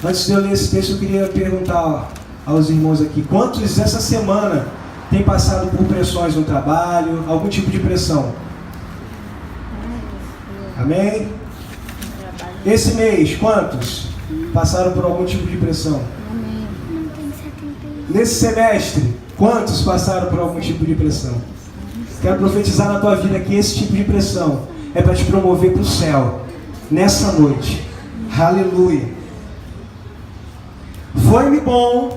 Antes de eu ler esse texto, eu queria perguntar aos irmãos aqui, quantos essa semana têm passado por pressões no trabalho, algum tipo de pressão? Amém? Esse mês, quantos passaram por algum tipo de pressão? Nesse semestre, quantos passaram por algum tipo de pressão? Quero profetizar na tua vida que esse tipo de pressão é para te promover para o céu, nessa noite. Aleluia. Foi-me bom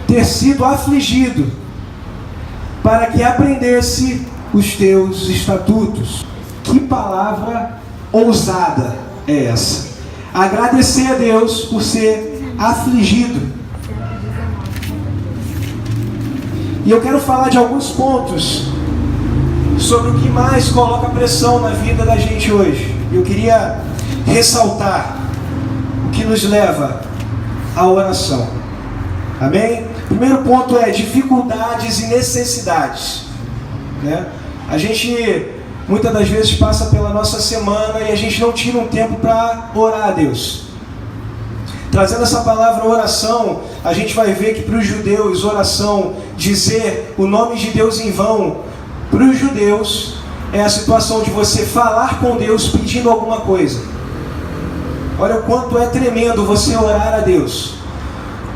ter sido afligido, para que aprendesse os teus estatutos. Que palavra ousada é essa? Agradecer a Deus por ser afligido. E eu quero falar de alguns pontos sobre o que mais coloca pressão na vida da gente hoje. Eu queria ressaltar o que nos leva à oração. Amém? Primeiro ponto é dificuldades e necessidades, né? A gente muitas das vezes passa pela nossa semana e a gente não tira um tempo para orar a Deus. Trazendo essa palavra oração, a gente vai ver que para os judeus, oração, dizer o nome de Deus em vão, para os judeus, é a situação de você falar com Deus pedindo alguma coisa. Olha o quanto é tremendo você orar a Deus,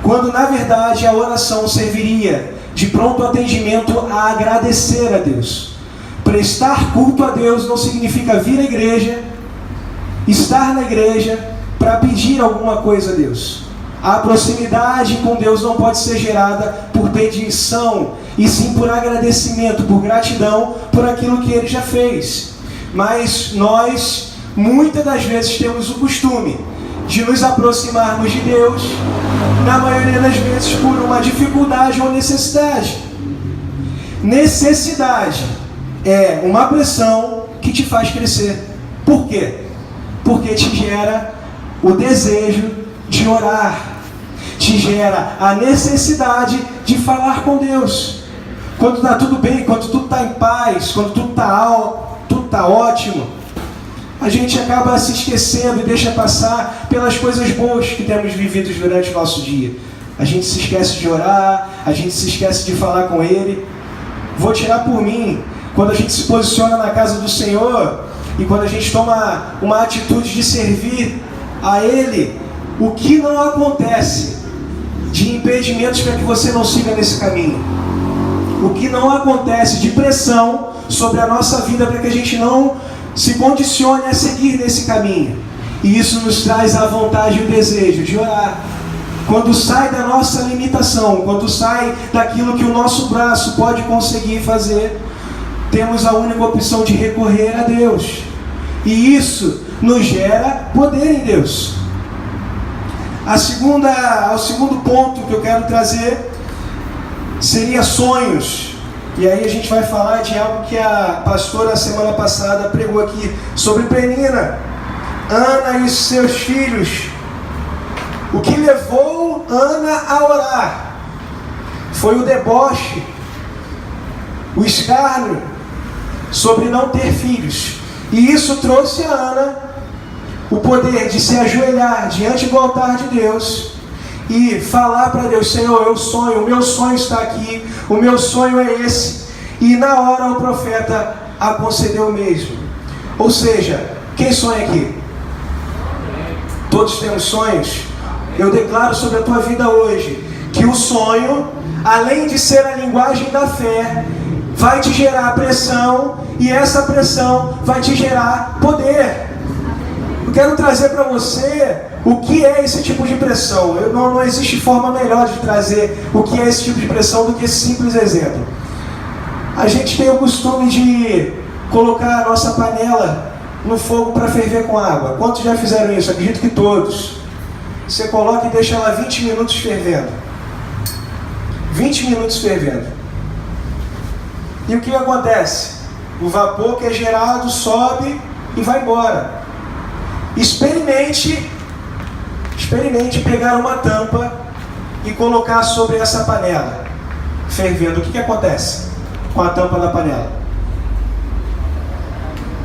quando na verdade a oração serviria de pronto atendimento a agradecer a Deus. Prestar culto a Deus não significa vir à igreja, estar na igreja para pedir alguma coisa a Deus. A proximidade com Deus não pode ser gerada por petição, e sim por agradecimento, por gratidão por aquilo que Ele já fez. Mas nós, muitas das vezes, temos o costume de nos aproximarmos de Deus, na maioria das vezes, por uma dificuldade ou necessidade. Necessidade é uma pressão que te faz crescer. Por quê? Porque te gera o desejo de orar, te gera a necessidade de falar com Deus. Quando está tudo bem, quando tudo está em paz, quando tudo está ótimo, a gente acaba se esquecendo e deixa passar pelas coisas boas que temos vivido durante o nosso dia. A gente se esquece de orar, a gente se esquece de falar com Ele. Vou tirar por mim, quando a gente se posiciona na casa do Senhor e quando a gente toma uma atitude de servir a Ele, o que não acontece de impedimentos para que você não siga nesse caminho? O que não acontece de pressão sobre a nossa vida para que a gente não se condicione a seguir nesse caminho? E isso nos traz a vontade e o desejo de orar. Quando sai da nossa limitação, quando sai daquilo que o nosso braço pode conseguir fazer, temos a única opção de recorrer a Deus. E isso nos gera poder em Deus. O segundo ponto que eu quero trazer seria sonhos. E aí a gente vai falar de algo que a pastora semana passada pregou aqui sobre Penina, Ana e seus filhos. O que levou Ana a orar foi o deboche, o escárnio sobre não ter filhos. E isso trouxe a Ana o poder de se ajoelhar diante do altar de Deus e falar para Deus: Senhor, eu sonho, o meu sonho está aqui, o meu sonho é esse. E na hora o profeta a concedeu mesmo. Ou seja, quem sonha aqui? Todos temos sonhos. Eu declaro sobre a tua vida hoje que o sonho, além de ser a linguagem da fé, vai te gerar pressão, e essa pressão vai te gerar poder. Eu quero trazer para você o que é esse tipo de pressão. Não existe forma melhor de trazer o que é esse tipo de pressão do que esse simples exemplo. A gente tem o costume de colocar a nossa panela no fogo para ferver com água. Quantos já fizeram isso? Acredito que todos. Você coloca e deixa ela 20 minutos fervendo. 20 minutos fervendo. E o que acontece? O vapor que é gerado sobe e vai embora. Experimente pegar uma tampa e colocar sobre essa panela fervendo. O que acontece com a tampa da panela?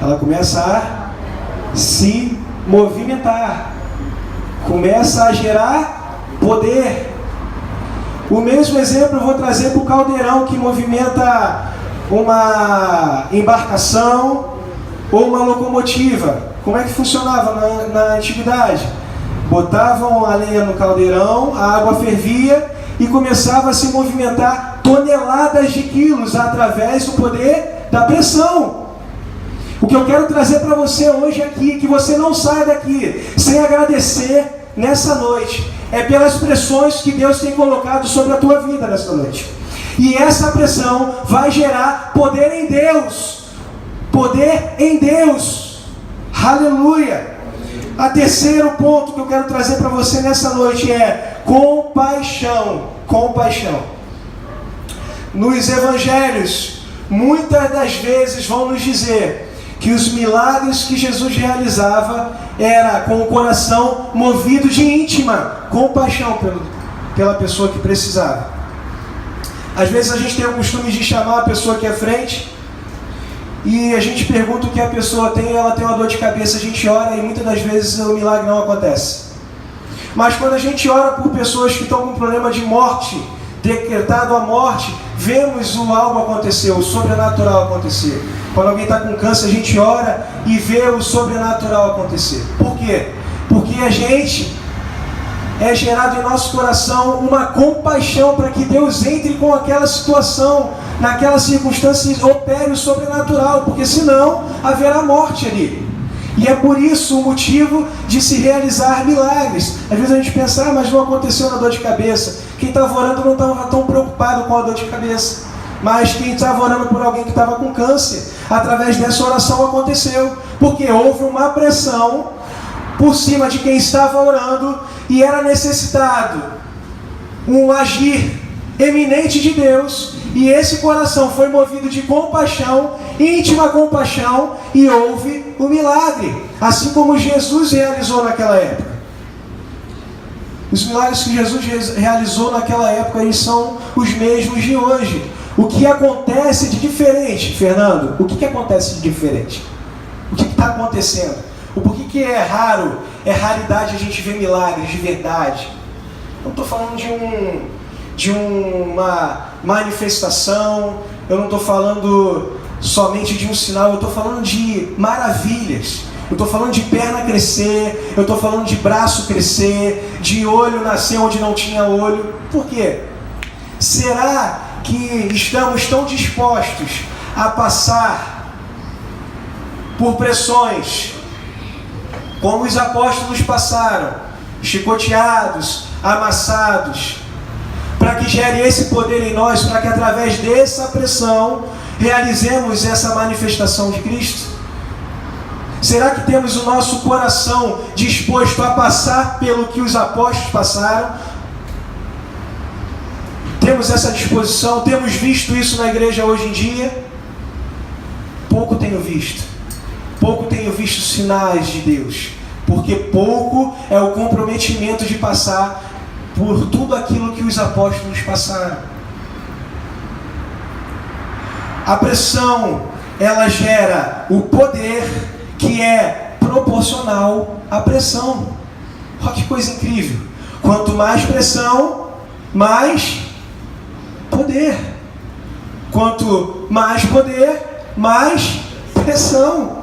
Ela começa a se movimentar. começa a gerar poder. O mesmo exemplo eu vou trazer para o caldeirão que movimenta uma embarcação ou uma locomotiva. Como é que funcionava na antiguidade? Botavam a lenha no caldeirão, a água fervia e começava a se movimentar toneladas de quilos através do poder da pressão. O que eu quero trazer para você hoje aqui, que você não saia daqui sem agradecer nessa noite, é pelas pressões que Deus tem colocado sobre a tua vida nessa noite. E essa pressão vai gerar poder em Deus. Poder em Deus. Aleluia. A terceiro ponto que eu quero trazer para você nessa noite é compaixão. Compaixão. Nos evangelhos, muitas das vezes vão nos dizer que os milagres que Jesus realizava era com o coração movido de íntima compaixão pela pessoa que precisava. Às vezes a gente tem o costume de chamar a pessoa aqui à frente e a gente pergunta o que a pessoa tem, ela tem uma dor de cabeça, a gente ora e muitas das vezes o milagre não acontece. Mas quando a gente ora por pessoas que estão com problema de morte, decretado a morte, vemos o algo acontecer, o sobrenatural acontecer. Quando alguém está com câncer, a gente ora e vê o sobrenatural acontecer. Por quê? Porque a gente é gerado em nosso coração uma compaixão para que Deus entre com aquela situação, naquela circunstância e opere o sobrenatural, porque senão haverá morte ali. E é por isso o motivo de se realizar milagres. Às vezes a gente pensa, mas não aconteceu na dor de cabeça. Quem estava orando não estava tão preocupado com a dor de cabeça. Mas quem estava orando por alguém que estava com câncer, através dessa oração aconteceu. Porque houve uma pressão por cima de quem estava orando e era necessitado um agir eminente de Deus. E esse coração foi movido de compaixão, íntima compaixão, e houve o milagre, assim como Jesus realizou naquela época. Os milagres que Jesus realizou naquela época, eles são os mesmos de hoje. O que acontece de diferente, Fernando? O que acontece de diferente? O que está acontecendo? Por que é raro, é raridade a gente ver milagres de verdade? Não estou falando de uma manifestação, eu não estou falando somente de um sinal, eu estou falando de maravilhas. Eu estou falando de perna crescer, eu estou falando de braço crescer, de olho nascer onde não tinha olho. Por quê? Será que estamos tão dispostos a passar por pressões como os apóstolos passaram, chicoteados, amassados, para que gere esse poder em nós, para que através dessa pressão realizemos essa manifestação de Cristo? Será que temos o nosso coração disposto a passar pelo que os apóstolos passaram? Temos essa disposição? Temos visto isso na igreja hoje em dia? Pouco tenho visto. Pouco tenho visto sinais de Deus. Porque pouco é o comprometimento de passar por tudo aquilo que os apóstolos passaram. A pressão, ela gera o poder que é proporcional à pressão. Olha que coisa incrível. Quanto mais pressão, mais poder. Quanto mais poder, mais pressão.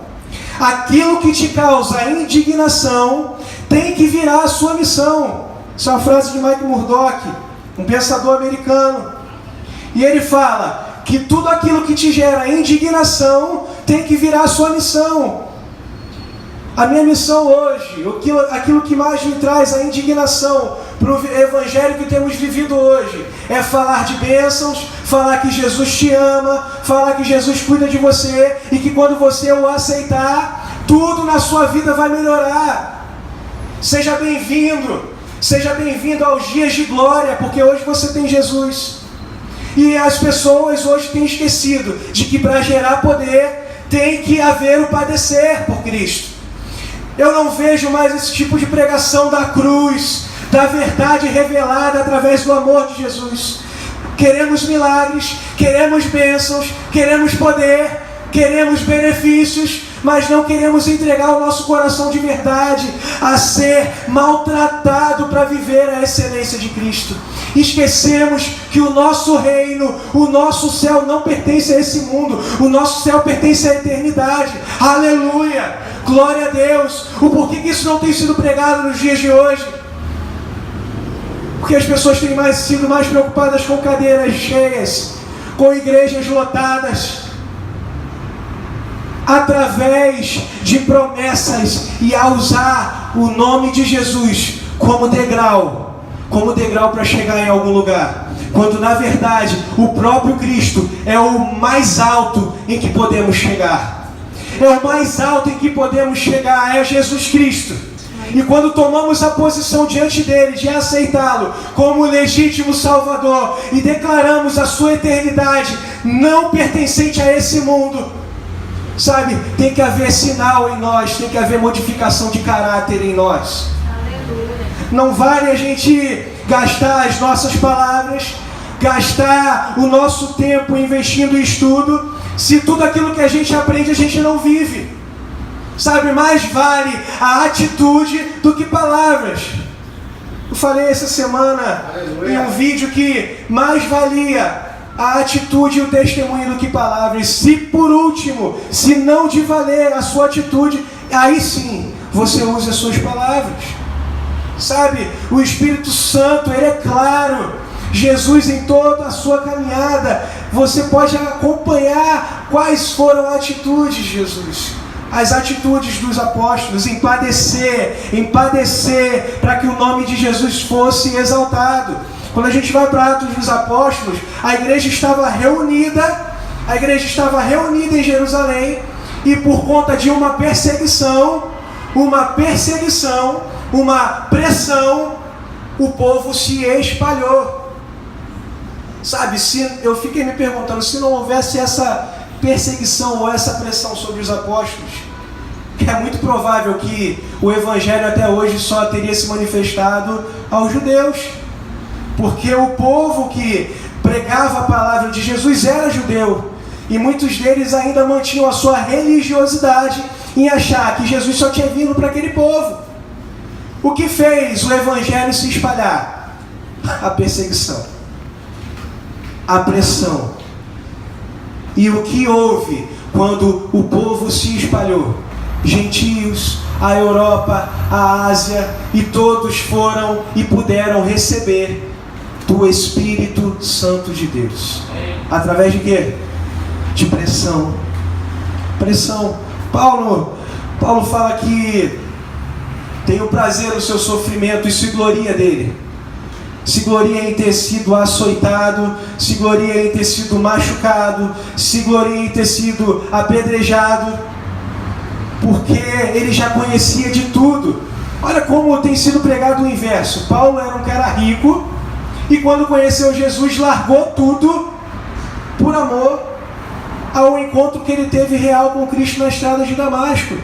Aquilo que te causa indignação tem que virar a sua missão. Essa é uma frase de Mike Murdock, um pensador americano. E ele fala que tudo aquilo que te gera indignação tem que virar a sua missão. A minha missão hoje, aquilo que mais me traz a indignação para o evangelho que temos vivido hoje, é falar de bênçãos, falar que Jesus te ama, falar que Jesus cuida de você e que quando você o aceitar, tudo na sua vida vai melhorar. Seja bem-vindo. Seja bem-vindo aos dias de glória, porque hoje você tem Jesus. E as pessoas hoje têm esquecido de que para gerar poder tem que haver o padecer por Cristo. Eu não vejo mais esse tipo de pregação da cruz, da verdade revelada através do amor de Jesus. Queremos milagres, queremos bênçãos, queremos poder, queremos benefícios, mas não queremos entregar o nosso coração de verdade a ser maltratado para viver a excelência de Cristo. Esquecemos que o nosso reino, o nosso céu não pertence a esse mundo, o nosso céu pertence à eternidade. Aleluia! Glória a Deus! O porquê que isso não tem sido pregado nos dias de hoje? Porque as pessoas têm sido mais preocupadas com cadeiras cheias, com igrejas lotadas, através de promessas, e a usar o nome de Jesus como degrau para chegar em algum lugar, quando na verdade o próprio Cristo é o mais alto em que podemos chegar. É o mais alto em que podemos chegar, é Jesus Cristo. E quando tomamos a posição diante dele, de aceitá-lo como legítimo Salvador, e declaramos a sua eternidade não pertencente a esse mundo, sabe, tem que haver sinal em nós, tem que haver modificação de caráter em nós. Aleluia. Não vale a gente gastar as nossas palavras, gastar o nosso tempo investindo em estudo, se tudo aquilo que a gente aprende a gente não vive. Sabe, mais vale a atitude do que palavras. Eu falei essa semana em um vídeo que mais valia a atitude e o testemunho do que palavras. Se por último, se não de valer a sua atitude, aí sim você usa as suas palavras. Sabe, o Espírito Santo, ele é claro. Jesus, em toda a sua caminhada, você pode acompanhar quais foram as atitudes de Jesus. As atitudes dos apóstolos em padecer para que o nome de Jesus fosse exaltado. Quando a gente vai para Atos dos Apóstolos, a igreja estava reunida em Jerusalém, e por conta de uma perseguição, uma pressão, o povo se espalhou. Sabe, eu fiquei me perguntando, se não houvesse essa perseguição ou essa pressão sobre os apóstolos, é muito provável que o evangelho até hoje só teria se manifestado aos judeus, porque o povo que pregava a palavra de Jesus era judeu, e muitos deles ainda mantinham a sua religiosidade em achar que Jesus só tinha vindo para aquele povo. O que fez o evangelho se espalhar? A perseguição, a pressão. E o que houve quando o povo se espalhou? Gentios, a Europa, a Ásia, e todos foram e puderam receber do Espírito Santo de Deus. Através de quê? De pressão. Pressão. Paulo fala que tem o prazer no seu sofrimento e se gloria dele. Se gloria em ter sido açoitado, se gloria em ter sido machucado, se gloria em ter sido apedrejado, porque ele já conhecia de tudo. Olha como tem sido pregado o inverso. Paulo era um cara rico, e quando conheceu Jesus, largou tudo por amor ao encontro que ele teve real com Cristo na estrada de Damasco.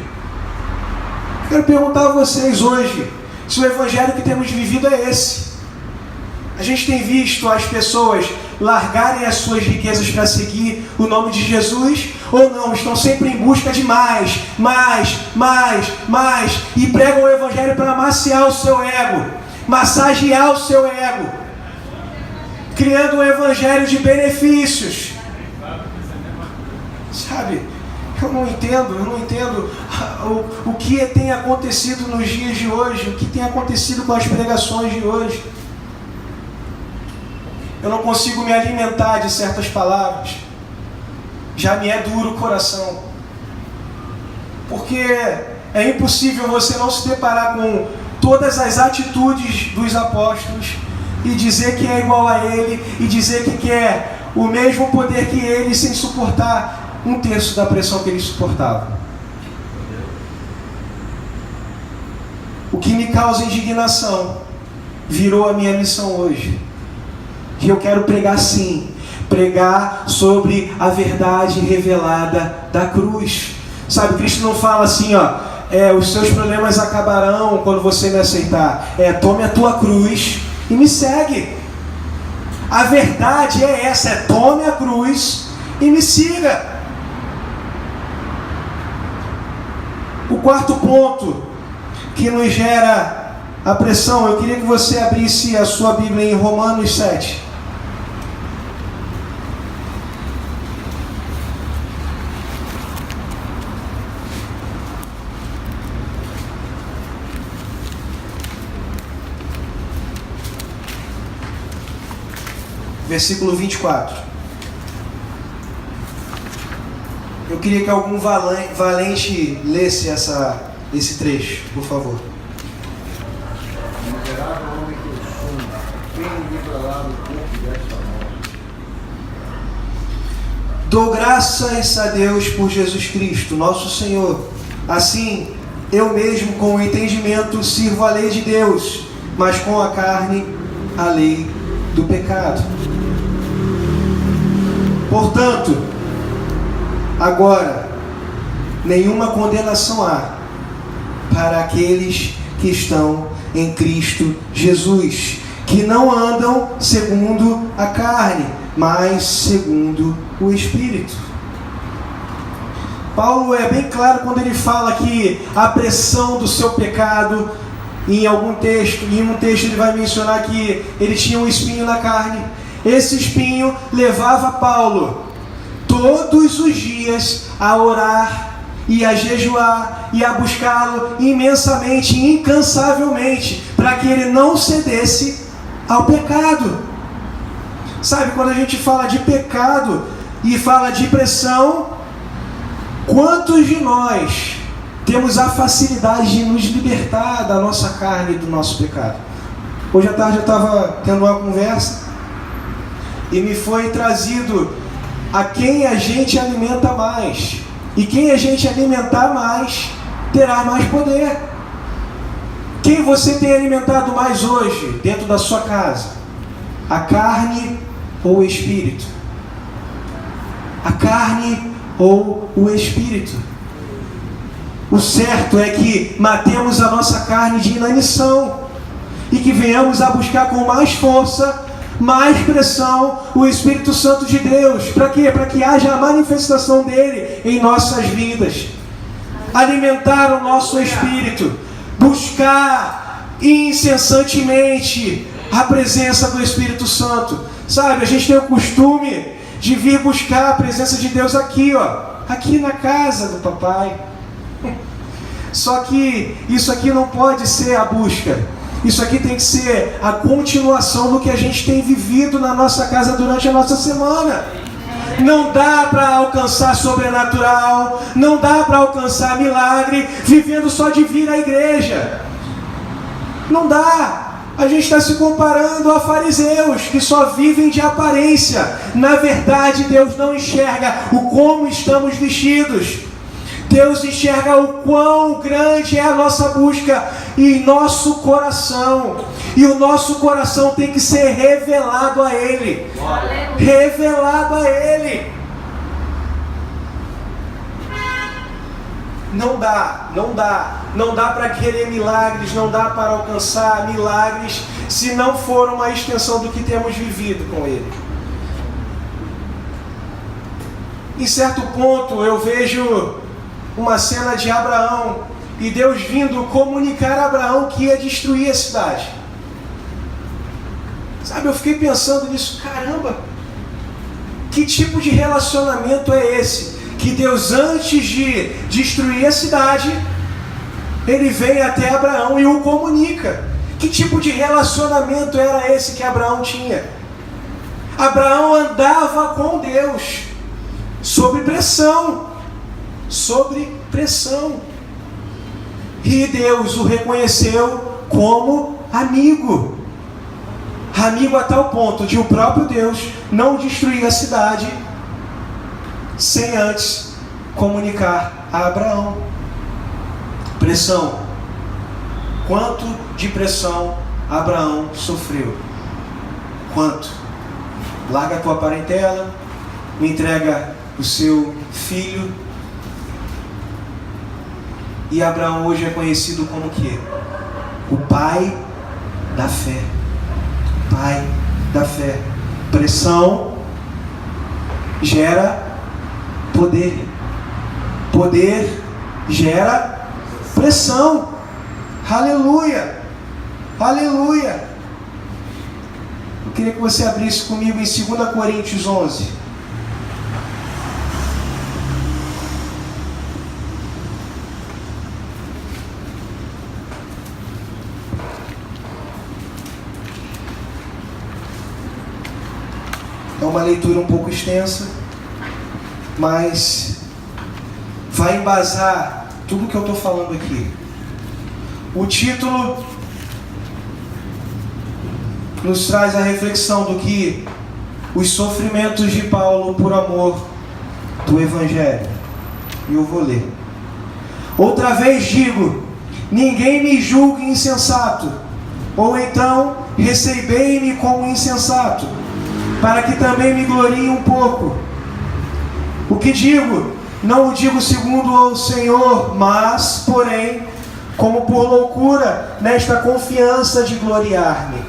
Quero perguntar a vocês hoje, se o evangelho que temos vivido é esse. A gente tem visto as pessoas largarem as suas riquezas para seguir o nome de Jesus, ou não? Estão sempre em busca de mais, e pregam o evangelho para amaciar o seu ego, massagear o seu ego, criando um evangelho de benefícios. Sabe, eu não entendo o que tem acontecido nos dias de hoje, o que tem acontecido com as pregações de hoje. Eu não consigo me alimentar de certas palavras. Já me é duro o coração. Porque é impossível você não se deparar com todas as atitudes dos apóstolos e dizer que é igual a ele, e dizer que quer o mesmo poder que ele, sem suportar 1/3 da pressão que ele suportava. O que me causa indignação virou a minha missão hoje. E eu quero pregar sim, pregar sobre a verdade revelada da cruz. Sabe, Cristo não fala assim, os seus problemas acabarão quando você me aceitar. Tome a tua cruz e me segue. A verdade é essa, tome a cruz e me siga. quarto ponto que nos gera a pressão, eu queria que você abrisse a sua Bíblia em Romanos 7. Versículo 24. Eu queria que algum valente lesse esse trecho, por favor. Miserável homem que eu sou, quem me livrará do corpo desta morte? Dou graças a Deus por Jesus Cristo, nosso Senhor. Assim, eu mesmo com o entendimento sirvo a lei de Deus, mas com a carne, a lei do pecado. Portanto, agora, nenhuma condenação há para aqueles que estão em Cristo Jesus, que não andam segundo a carne, mas segundo o Espírito. Paulo é bem claro quando ele fala que a pressão do seu pecado, em um texto ele vai mencionar que ele tinha um espinho na carne. Esse espinho levava Paulo todos os dias a orar e a jejuar e a buscá-lo imensamente, incansavelmente, para que ele não cedesse ao pecado. Sabe, quando a gente fala de pecado e fala de pressão, quantos de nós temos a facilidade de nos libertar da nossa carne e do nosso pecado? Hoje à tarde eu estava tendo uma conversa e me foi trazido a quem a gente alimenta mais. E quem a gente alimentar mais, terá mais poder. Quem você tem alimentado mais hoje, dentro da sua casa? A carne ou o espírito? A carne ou o espírito? O certo é que matemos a nossa carne de inanição e que venhamos a buscar com mais força, mais pressão, o Espírito Santo de Deus. Para quê? Para que haja a manifestação dele em nossas vidas. Alimentar o nosso espírito, buscar incessantemente a presença do Espírito Santo. Sabe, a gente tem o costume de vir buscar a presença de Deus aqui, aqui na casa do papai. Só que isso aqui não pode ser a busca. Isso aqui tem que ser a continuação do que a gente tem vivido na nossa casa durante a nossa semana. Não dá para alcançar sobrenatural, não dá para alcançar milagre vivendo só de vir à igreja. Não dá. A gente está se comparando a fariseus que só vivem de aparência. Na verdade, Deus não enxerga o como estamos vestidos. Deus enxerga o quão grande é a nossa busca em nosso coração. E o nosso coração tem que ser revelado a Ele. Revelado a Ele. Não dá para querer milagres, não dá para alcançar milagres se não for uma extensão do que temos vivido com Ele. Em certo ponto eu vejo uma cena de Abraão e Deus vindo comunicar a Abraão que ia destruir a cidade. Sabe, eu fiquei pensando nisso, caramba, que tipo de relacionamento é esse? Que Deus, antes de destruir a cidade, Ele vem até Abraão e o comunica. Que tipo de relacionamento era esse que Abraão tinha? Abraão andava com Deus, sob pressão. Sobre pressão. E Deus o reconheceu como amigo. Amigo a tal ponto de o próprio Deus não destruir a cidade sem antes comunicar a Abraão. Pressão. Quanto de pressão Abraão sofreu? Quanto? Larga a tua parentela, me entrega o seu filho. E Abraão hoje é conhecido como o quê? O pai da fé. Pai da fé. Pressão gera poder. Poder gera Pressão. Aleluia. Aleluia. Eu queria que você abrisse comigo em 2 Coríntios 11. É uma leitura um pouco extensa, mas vai embasar tudo que eu estou falando aqui. O título nos traz a reflexão do que os sofrimentos de Paulo por amor do Evangelho. E eu vou ler. Outra vez digo, ninguém me julgue insensato, ou então recebei-me como insensato, para que também me glorie um pouco. O que digo, não o digo segundo o Senhor, mas, porém, como por loucura, nesta confiança de gloriar-me.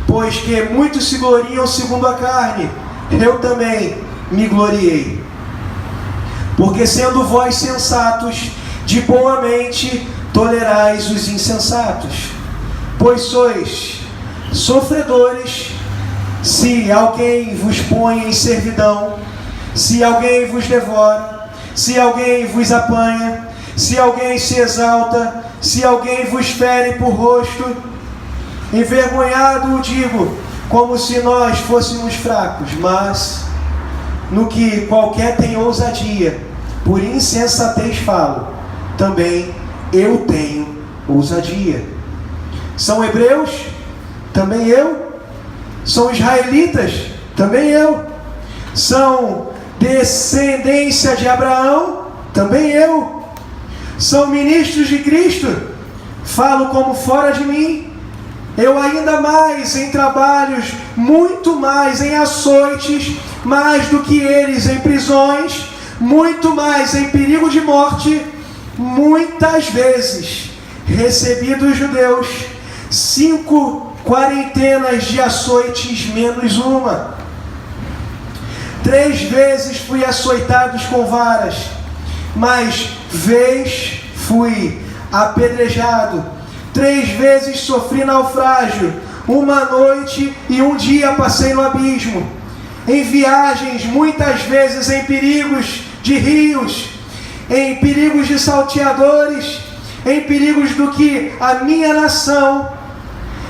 Pois que muitos se gloriam segundo a carne, eu também me gloriei. Porque sendo vós sensatos, de boa mente tolerais os insensatos. Pois sois sofredores, se alguém vos põe em servidão, se alguém vos devora, se alguém vos apanha, se alguém se exalta, se alguém vos fere por rosto, envergonhado o digo, como se nós fôssemos fracos, mas no que qualquer tem ousadia, por insensatez falo, também eu tenho ousadia. São hebreus? Também eu. São israelitas? Também eu. São descendência de Abraão? Também eu. São ministros de Cristo? Falo como fora de mim. Eu ainda mais em trabalhos, muito mais em açoites, mais do que eles em prisões, muito mais em perigo de morte, muitas vezes recebi dos judeus 5 quarentenas de açoites menos uma. 3 vezes fui açoitado com varas, mais vez fui apedrejado. 3 vezes sofri naufrágio, uma noite e um dia passei no abismo. Em viagens, muitas vezes em perigos de rios, em perigos de salteadores, em perigos do que a minha nação,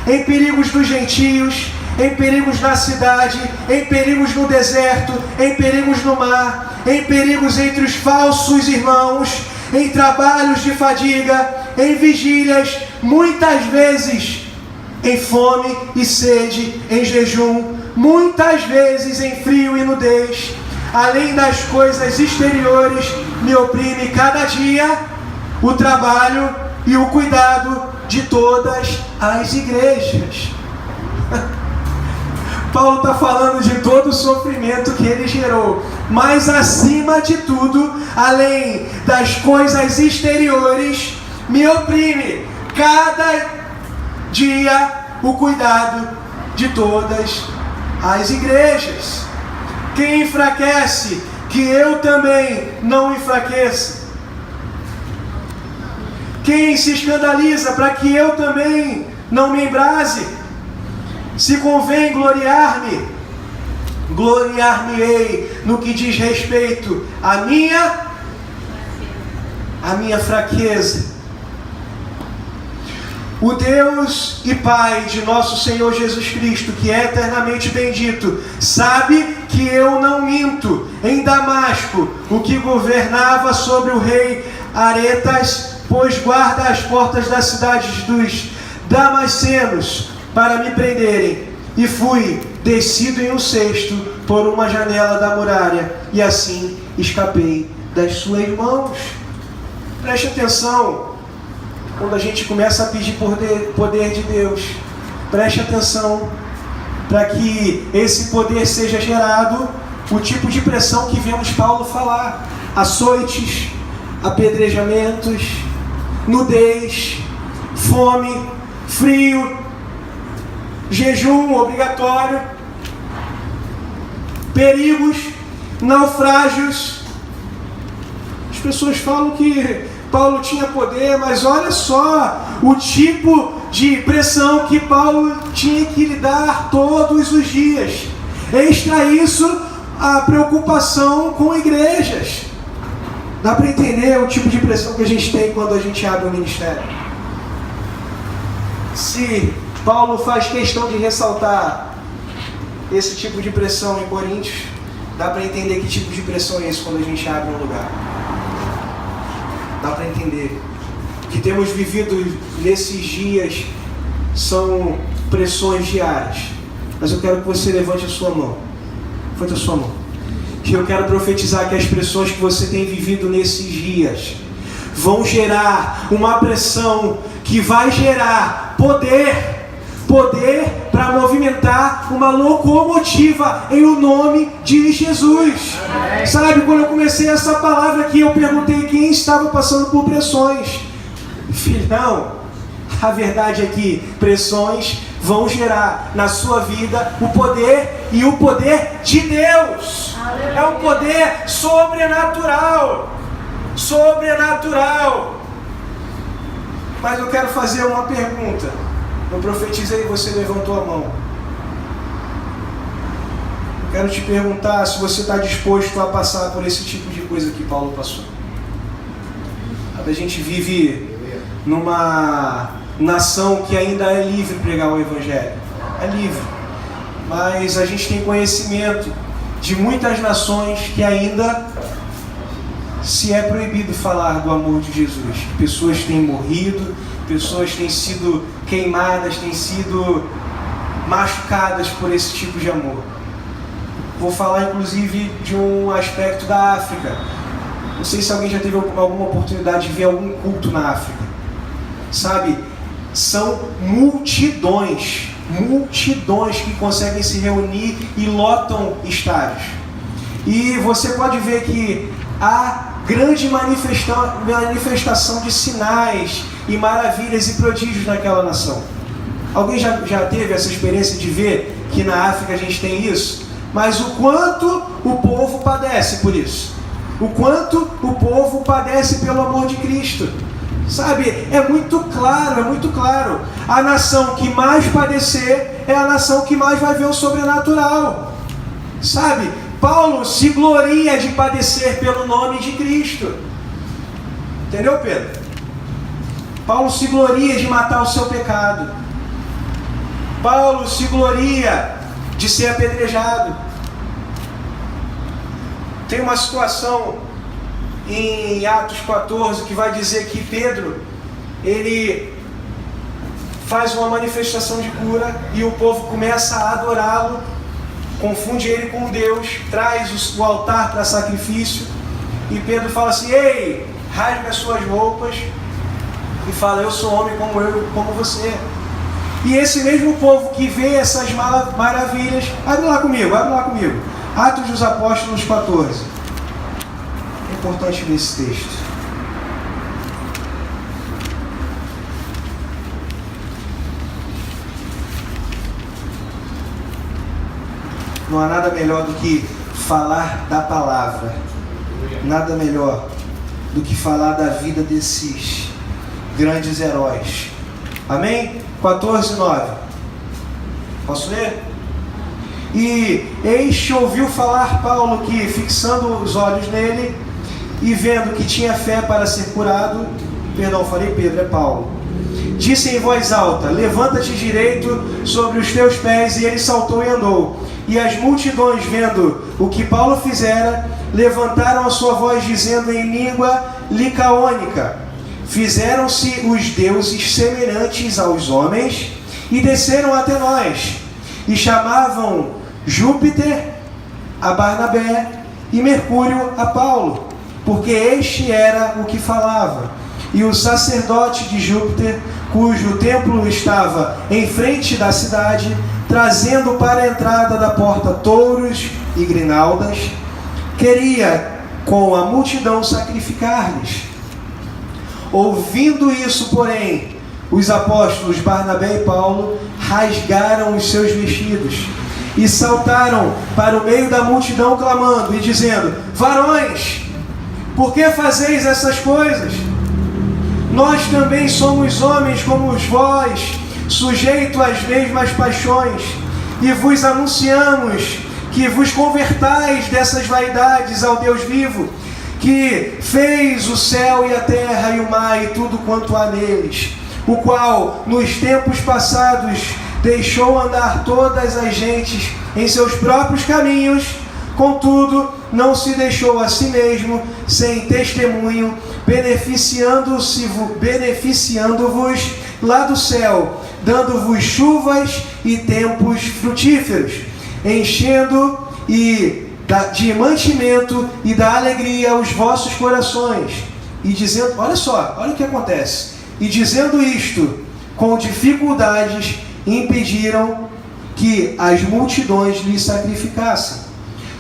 em perigos dos gentios, em perigos na cidade, em perigos no deserto, em perigos no mar, em perigos entre os falsos irmãos, em trabalhos de fadiga, em vigílias, muitas vezes em fome e sede, em jejum, muitas vezes em frio e nudez. Além das coisas exteriores, me oprime cada dia o trabalho e o cuidado de todas as igrejas. Paulo está falando de todo o sofrimento que ele gerou, mas acima de tudo, além das coisas exteriores, me oprime cada dia o cuidado de todas as igrejas. Quem enfraquece, que eu também não enfraqueça. Quem se escandaliza, para que eu também não me embrase. Se convém gloriar-me, gloriar-me-ei no que diz respeito à minha fraqueza. O Deus e Pai de nosso Senhor Jesus Cristo, que é eternamente bendito, sabe que eu não minto. Em Damasco, o que governava sobre o rei Aretas, pois guarda as portas das cidades dos damascenos para me prenderem, e fui descido em um cesto por uma janela da muralha, e assim escapei das suas mãos. Preste atenção. Quando a gente começa a pedir poder de Deus, preste atenção para que esse poder seja gerado, o tipo de pressão que vemos Paulo falar: açoites, apedrejamentos, nudez, fome, frio, jejum obrigatório, perigos, naufrágios. As pessoas falam que Paulo tinha poder, mas olha só o tipo de pressão que Paulo tinha que lidar todos os dias. Extra isso, a preocupação com igrejas. Dá para entender o tipo de pressão que a gente tem quando a gente abre um ministério. Se Paulo faz questão de ressaltar esse tipo de pressão em Coríntios, dá para entender que tipo de pressão é esse quando a gente abre um lugar. Dá para entender. O que temos vivido nesses dias são pressões diárias. Mas eu quero que você levante a sua mão. Levante a sua mão. Que eu quero profetizar que as pressões que você tem vivido nesses dias vão gerar uma pressão que vai gerar poder para movimentar uma locomotiva em o nome de Jesus. Sabe, quando eu comecei essa palavra aqui, eu perguntei quem estava passando por pressões. Filhão, a verdade é que pressões vão gerar na sua vida o poder e o poder de Deus. É um poder sobrenatural. Sobrenatural. Mas eu quero fazer uma pergunta. Eu profetizei e você levantou a mão. Eu quero te perguntar se você está disposto a passar por esse tipo de coisa que Paulo passou. A gente vive numa nação que ainda é livre pregar o Evangelho. É livre. Mas a gente tem conhecimento de muitas nações que ainda se é proibido falar do amor de Jesus. Pessoas têm morrido, pessoas têm sido queimadas, têm sido machucadas por esse tipo de amor. Vou falar inclusive de um aspecto da África. Não sei se alguém já teve alguma oportunidade de ver algum culto na África. Sabe, são multidões que conseguem se reunir e lotam estádios. E você pode ver que há grande manifestação de sinais e maravilhas e prodígios naquela nação. Alguém já teve essa experiência de ver que na África a gente tem isso? Mas o quanto o povo padece por isso? O quanto o povo padece pelo amor de Cristo? Sabe, é muito claro. A nação que mais padecer é a nação que mais vai ver o sobrenatural. Sabe, Paulo se gloria de padecer pelo nome de Cristo. Entendeu, Pedro? Paulo se gloria de matar o seu pecado. Paulo se gloria de ser apedrejado. Tem uma situação em Atos 14 que vai dizer que Pedro, ele faz uma manifestação de cura e o povo começa a adorá-lo, confunde ele com Deus, traz o altar para sacrifício e Pedro fala assim: ei, rasga as suas roupas e fala: eu sou homem como você. E esse mesmo povo que vê essas maravilhas, abre lá comigo, Atos dos Apóstolos 14. É importante ver esse texto. Não há nada melhor do que falar da palavra. Nada melhor do que falar da vida desses grandes heróis. Amém? 14:9. Posso ler? E eis que ouviu falar Paulo que, fixando os olhos nele e vendo que tinha fé para ser curado, falei Pedro, é Paulo, disse em voz alta: levanta-te direito sobre os teus pés. E ele saltou e andou. E as multidões, vendo o que Paulo fizera, levantaram a sua voz, dizendo em língua licaônica: fizeram-se os deuses semelhantes aos homens e desceram até nós. E chamavam Júpiter a Barnabé e Mercúrio a Paulo, porque este era o que falava. E o sacerdote de Júpiter, cujo templo estava em frente da cidade, trazendo para a entrada da porta touros e grinaldas, queria com a multidão sacrificar-lhes. Ouvindo isso, porém, os apóstolos Barnabé e Paulo rasgaram os seus vestidos e saltaram para o meio da multidão, clamando e dizendo: varões, por que fazeis essas coisas? Nós também somos homens como vós, sujeitos às mesmas paixões, e vos anunciamos que vos convertais dessas vaidades ao Deus vivo, que fez o céu e a terra e o mar e tudo quanto há neles, o qual nos tempos passados deixou andar todas as gentes em seus próprios caminhos, contudo não se deixou a si mesmo sem testemunho, beneficiando-vos lá do céu, dando-vos chuvas e tempos frutíferos, enchendo de mantimento e da alegria os vossos corações, e dizendo, olha só, olha o que acontece, e dizendo isto, com dificuldades impediram que as multidões lhe sacrificassem.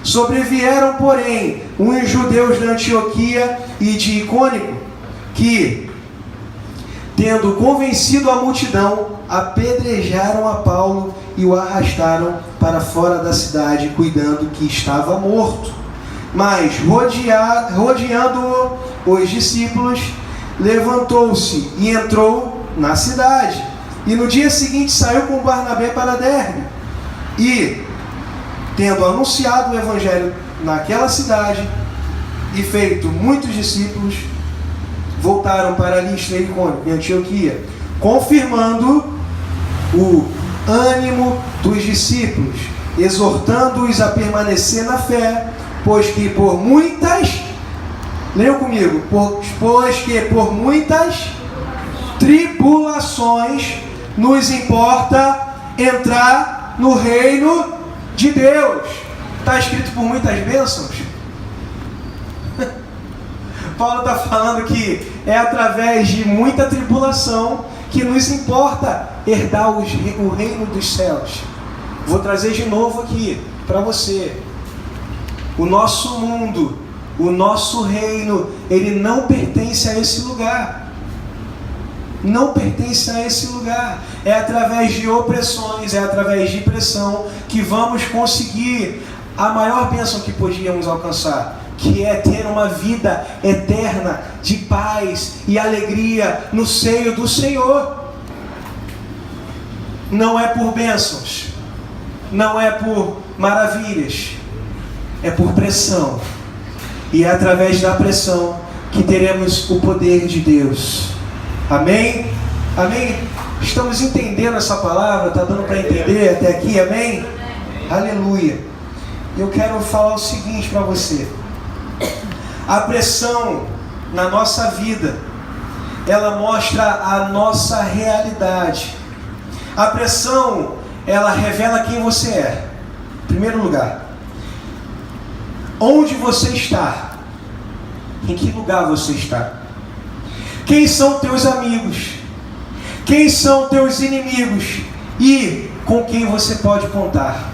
Sobrevieram, porém, uns judeus de Antioquia e de Icônio, que, tendo convencido a multidão, apedrejaram a Paulo e o arrastaram para fora da cidade, cuidando que estava morto. Mas, rodeando-o, os discípulos, levantou-se e entrou na cidade. E no dia seguinte saiu com Barnabé para Derbe. E, tendo anunciado o evangelho naquela cidade e feito muitos discípulos, voltaram para Listra e Icônio, em Antioquia, confirmando o ânimo dos discípulos, exortando-os a permanecer na fé, pois que por muitas, leiam comigo, pois que por muitas tribulações nos importa entrar no reino de Deus. Está escrito por muitas bênçãos? Paulo está falando que é através de muita tribulação que nos importa herdar o reino dos céus. Vou trazer de novo aqui para você. O nosso mundo, o nosso reino, ele não pertence a esse lugar. Não pertence a esse lugar. É através de opressões, é através de pressão que vamos conseguir a maior bênção que podíamos alcançar, que é ter uma vida eterna de paz e alegria no seio do Senhor. Não é por bênçãos, não é por maravilhas, é por pressão. E é através da pressão que teremos o poder de Deus. Amém? Amém? Estamos entendendo essa palavra? Está dando para entender até aqui? Amém? Aleluia. Eu quero falar o seguinte para você. A pressão na nossa vida, ela mostra a nossa realidade. A pressão, ela revela quem você é. Em primeiro lugar, onde você está? Em que lugar você está? Quem são teus amigos? Quem são teus inimigos? E com quem você pode contar?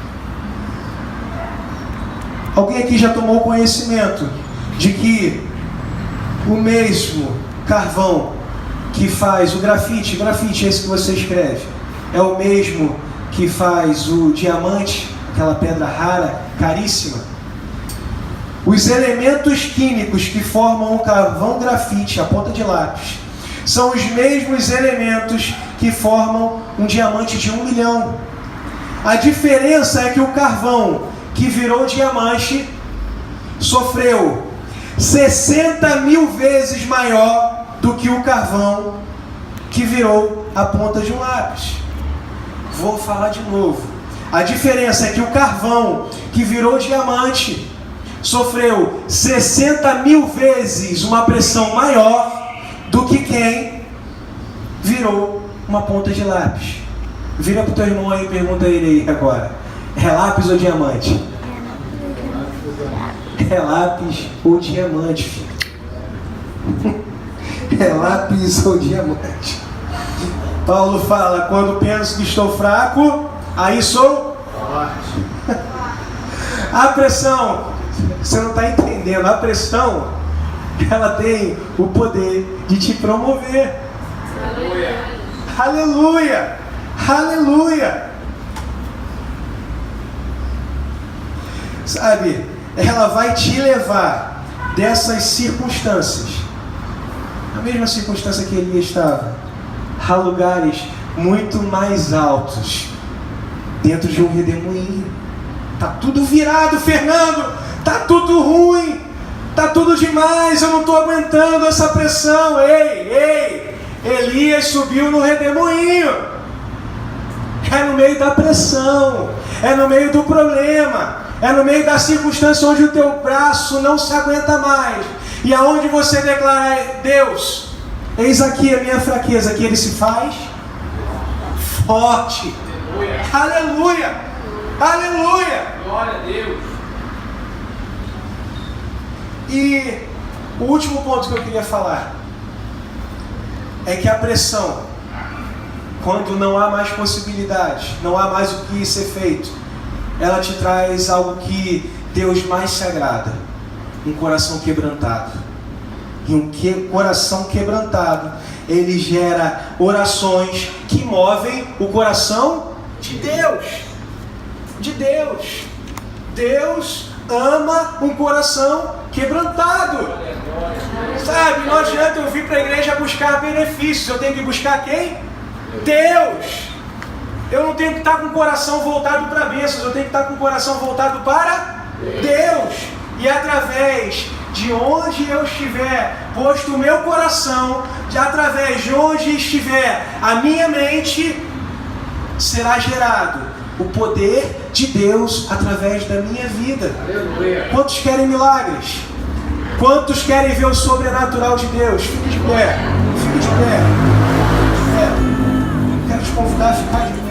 Alguém aqui já tomou conhecimento de que o mesmo carvão que faz o grafite esse que você escreve, é o mesmo que faz o diamante, aquela pedra rara, caríssima? Os elementos químicos que formam o carvão grafite, a ponta de lápis, são os mesmos elementos que formam um diamante de 1 milhão. A diferença é que o carvão que virou diamante sofreu 60 mil vezes maior do que o carvão que virou a ponta de um lápis. Vou falar de novo. A diferença é que o carvão que virou diamante sofreu 60 mil vezes uma pressão maior do que quem virou uma ponta de lápis. Vira para o teu irmão aí e pergunta a ele aí agora. É lápis ou diamante? É lápis ou diamante, filho? É lápis ou diamante? Paulo fala, quando penso que estou fraco, aí sou forte. A pressão, você não está entendendo, a pressão, ela tem o poder de te promover. Aleluia! Aleluia! Aleluia! Sabe, ela vai te levar dessas circunstâncias. a mesma circunstância que Elias estava, há lugares muito mais altos dentro de um redemoinho. Tá tudo virado, Fernando, tá tudo ruim, tá tudo demais, eu não estou aguentando essa pressão. Ei, Elias subiu no redemoinho. É no meio da pressão, é no meio do problema, é no meio da circunstância onde o teu braço não se aguenta mais, e aonde você declara: Deus, eis aqui a minha fraqueza, que Ele se faz forte. Aleluia, aleluia, glória a Deus. E o último ponto que eu queria falar é que a pressão, quando não há mais possibilidade, não há mais o que ser feito, ela te traz algo que Deus mais se agrada: um coração quebrantado. E um coração quebrantado, ele gera orações que movem o coração de Deus. De Deus. Deus ama um coração quebrantado. Sabe, não adianta eu vir para a igreja buscar benefícios, eu tenho que buscar quem? Deus. Eu não tenho que estar com o coração voltado para bênçãos, eu tenho que estar com o coração voltado para Deus. E através de onde eu estiver posto o meu coração, através de onde estiver a minha mente, será gerado o poder de Deus através da minha vida. Aleluia. Quantos querem milagres? Quantos querem ver o sobrenatural de Deus? Fique de pé. Fique de pé. Quero te convidar a ficar de pé.